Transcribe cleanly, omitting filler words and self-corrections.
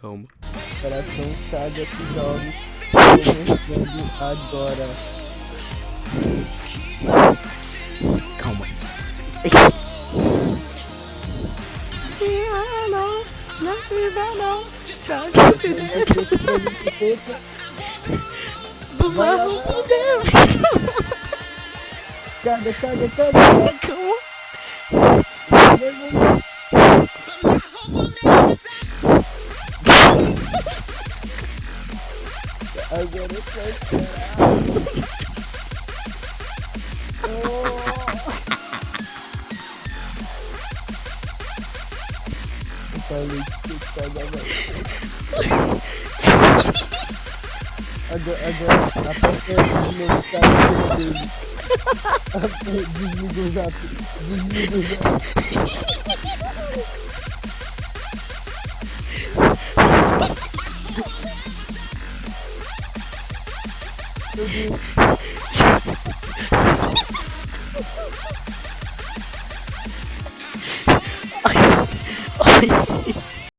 calma. Coração caga, tijolos. Começando agora. Calma. Vamos poder. Caga. Calma. Agora eu quero chorar. Eu falei que caga mais. Agora, aperta de novo, cara, dele. Desliga o zap. Meu Deus.